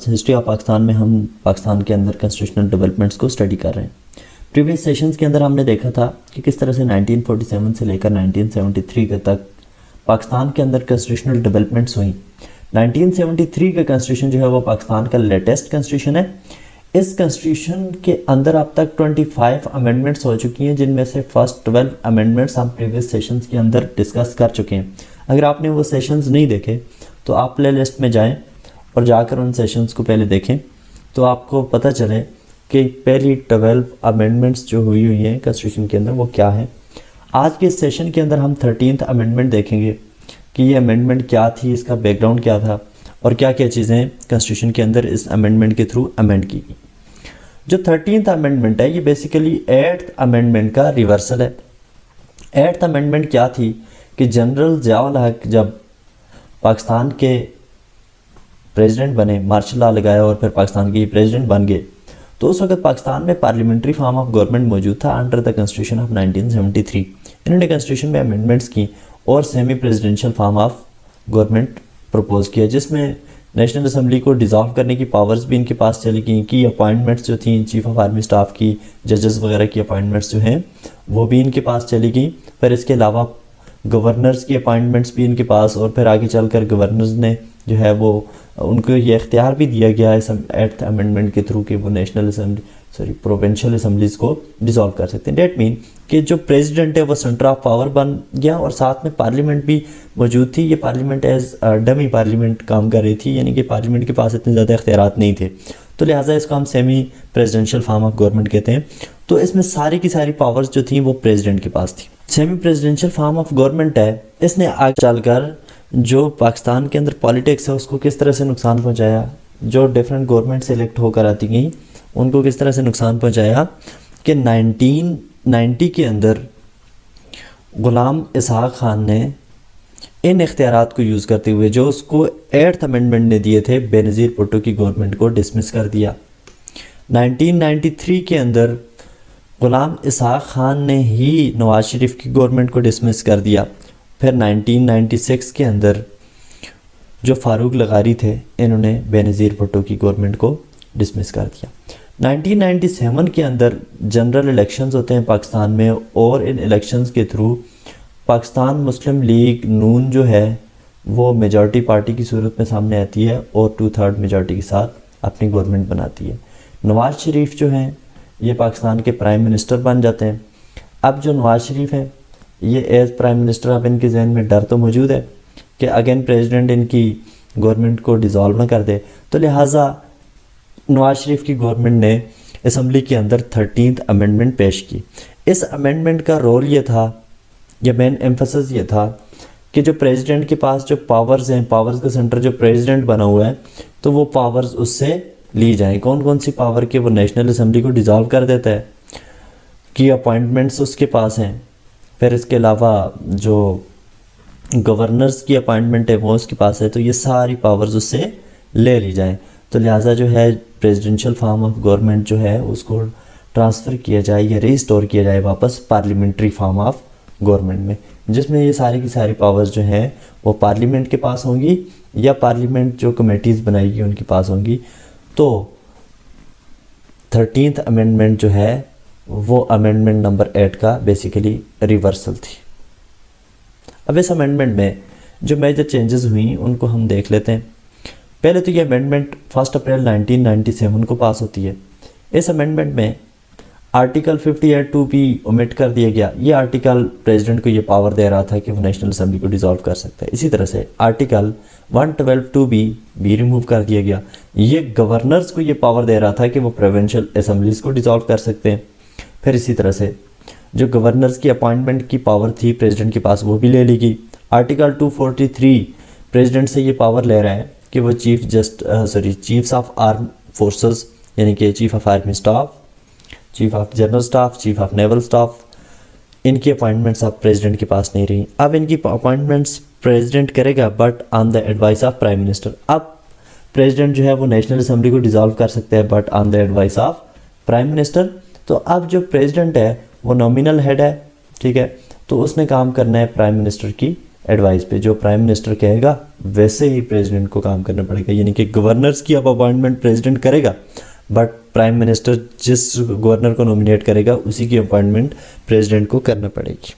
History of Pakistan में हम पाकिस्तान के अंदर कॉन्स्टिट्यूशनल डेवलपमेंट्स को स्टडी कर रहे हैं। प्रीवियस सेशंस के अंदर हमने देखा था कि किस तरह से 1947 से लेकर 1973 तक पाकिस्तान के अंदर कॉन्स्टिट्यूशनल डेवलपमेंट्स हुई। 1973 का कॉन्स्टिट्यूशन जो है वो पाकिस्तान का लेटेस्ट कॉन्स्टिट्यूशन है। इस कॉन्स्टिट्यूशन के अंदर अब तक 25 अमेंडमेंट्स हो चुकी हैं, जिनमें से फर्स्ट 12 अमेंडमेंट्स हम प्रीवियस सेशंस के अंदर डिस्कस कर चुके हैं। अगर आपने वो सेशंस नहीं देखे तो आप प्ले लिस्ट में जाएँ और जाकर उन सेशंस को पहले देखें, तो आपको पता चले कि पहली 12 अमेंडमेंट्स जो हुई हैं कॉन्स्टिट्यूशन के अंदर वो क्या है। आज के सेशन के अंदर हम 13th अमेंडमेंट देखेंगे कि ये अमेंडमेंट क्या थी, इसका बैकग्राउंड क्या था और क्या क्या चीज़ें कॉन्स्टिट्यूशन के अंदर इस अमेंडमेंट के थ्रू अमेंड की गई। जो 13th अमेंडमेंट है ये बेसिकली 8th अमेंडमेंट का रिवर्सल है। 8th अमेंडमेंट क्या थी कि जनरल ज़िया-उल हक जब पाकिस्तान के प्रेसिडेंट बने, मार्शल लॉ लगाया और फिर पाकिस्तान के प्रेसिडेंट बन गए, तो उस वक्त पाकिस्तान में पार्लियामेंट्री फॉर्म ऑफ गवर्नमेंट मौजूद था अंडर द कॉन्स्टिट्यूशन ऑफ 1973। इन्होंने कॉन्स्टिट्यूशन में अमेंडमेंट्स की और semi presidential form of government propose किया, जिसमें नेशनल असम्बली को डिज़ोल्व करने की पावर्स भी इनके पास चली गई, की अपॉइंटमेंट्स जो थी चीफ ऑफ आर्मी स्टाफ की, जजेस वगैरह की अपॉइंटमेंट्स जो हैं वो भी इनके पास चली गई। फिर इसके अलावा गवर्नर्स की अपॉइंटमेंट्स भी इनके पास, और फिर आगे चलकर गवर्नर्स ने जो है वो उनको ये इख्तियार भी दिया गया है 8th अमेंडमेंट के थ्रू कि वो नेशनल असम्बली प्रोविंशियल असम्बलीज़ को डिसॉल्व कर सकते हैं। डेट मीन कि जो प्रेसिडेंट है वो सेंटर ऑफ पावर बन गया और साथ में पार्लियामेंट भी मौजूद थी। ये पार्लियामेंट एज डमी पार्लियामेंट काम कर रही थी, यानी कि पार्लियामेंट के पास इतने ज़्यादा इख्तियारात नहीं थे, तो लिहाजा इसको हम semi presidential form of government कहते हैं। तो इसमें सारी की सारी पावर्स जो थी वो प्रेसिडेंट के पास थी। Semi presidential form of government है, इसने आगे चलकर जो पाकिस्तान के अंदर पॉलिटिक्स है उसको किस तरह से नुकसान पहुंचाया, जो डिफरेंट गवर्नमेंट से इलेक्ट होकर आती गई उनको किस तरह से नुकसान पहुंचाया कि 1990 के अंदर गुलाम इसहाक खान ने इन इख्तियारात को यूज़ करते हुए जो उसको 8th अमेंडमेंट ने दिए थे बेनज़ीर भुट्टो की गवर्नमेंट को डिसमिस कर दिया। 1993 के अंदर गुलाम इसहाक खान ने ही नवाज शरीफ की गवर्नमेंट को डिसमिस कर दिया। फिर 1996 के अंदर जो फारूक लगारी थे इन्होंने बेनज़ीर भुट्टो की गवर्नमेंट को डिसमिस कर दिया। 1997 के अंदर जनरल इलेक्शंस होते हैं पाकिस्तान में, और इन इलेक्शंस के थ्रू पाकिस्तान मुस्लिम लीग नून जो है वो मेजॉरिटी पार्टी की सूरत में सामने आती है और 2/3 मेजॉरिटी के साथ अपनी गवर्नमेंट बनाती है। नवाज शरीफ जो हैं ये पाकिस्तान के प्राइम मिनिस्टर बन जाते हैं। अब जो नवाज शरीफ हैं ये एज प्राइम मिनिस्टर, अब इनके जहन में डर तो मौजूद है कि अगेन प्रेसिडेंट इनकी गवर्नमेंट को डिसॉल्व ना कर दे, तो लिहाजा नवाज शरीफ की गवर्नमेंट ने असम्बली के अंदर 13th अमेंडमेंट पेश की। इस अमेंडमेंट का रोल ये था, या मेन एम्फेसिस ये था कि जो प्रेसिडेंट के पास जो पावर्स हैं, पावर्स का सेंटर जो प्रेसिडेंट बना हुआ है, तो वो पावर्स उससे ली जाएँ। कौन कौन सी पावर के वो नेशनल असम्बली को डिसॉल्व कर देता है, की अपॉइंटमेंट्स उसके पास हैं। फिर इसके अलावा जो गवर्नर्स की अपॉइंटमेंट है वो उसके पास है, तो ये सारी पावर्स उससे ले ली जाएँ। तो लिहाजा जो है प्रेसिडेंशियल फॉर्म ऑफ गवर्नमेंट जो है उसको ट्रांसफ़र किया जाए या रिस्टोर किया जाए वापस पार्लियामेंट्री फॉर्म ऑफ गवर्नमेंट में, जिसमें ये सारी की सारी पावर्स जो हैं वो पार्लियामेंट के पास होंगी या पार्लियामेंट जो कमेटीज़ बनाएगी उनके पास होंगी। तो 13th अमेंडमेंट जो है वो अमेंडमेंट नंबर 8 का बेसिकली रिवर्सल थी। अब इस अमेंडमेंट में जो मेजर चेंजेस हुई उनको हम देख लेते हैं। पहले तो ये अमेंडमेंट 1 अप्रैल 1997 को पास होती है। इस अमेंडमेंट में आर्टिकल 58(2) भी ओमिट कर दिया गया। ये आर्टिकल प्रेसिडेंट को ये पावर दे रहा था कि वो नेशनल असम्बली को डिसॉल्व कर सकता है। इसी तरह से आर्टिकल 112(2) भी रिमूव कर दिया गया। ये गवर्नर्स को ये पावर दे रहा था कि वो प्रोविंशियल असम्बलीज़ को डिसॉल्व कर सकते हैं। फिर इसी तरह से जो गवर्नर्स की अपॉइंटमेंट की पावर थी प्रेसिडेंट के पास वो भी ले ली गई। आर्टिकल 243 प्रेसिडेंट से ये पावर ले रहा है कि वो चीफ्स ऑफ आर्म फोर्सेस, यानी कि chief of army staff, chief of general staff, chief of naval staff, इनकी अपॉइंटमेंट्स अब प्रेसिडेंट के पास नहीं रही। अब इनकी अपॉइंटमेंट्स प्रेसिडेंट करेगा but on the advice of prime minister. अब प्रेसिडेंट जो है वो नेशनल असम्बली को डिसॉल्व कर सकते हैं but on the advice of prime minister. तो अब जो प्रेसिडेंट है वो नॉमिनल हेड है, ठीक है, तो उसने काम करना है प्राइम मिनिस्टर की एडवाइस पे, जो प्राइम मिनिस्टर कहेगा वैसे ही प्रेसिडेंट को काम करना पड़ेगा। यानी कि गवर्नर्स की अब अपॉइंटमेंट प्रेसिडेंट करेगा, बट प्राइम मिनिस्टर जिस गवर्नर को नॉमिनेट करेगा उसी की अपॉइंटमेंट प्रेसिडेंट को करना पड़ेगी।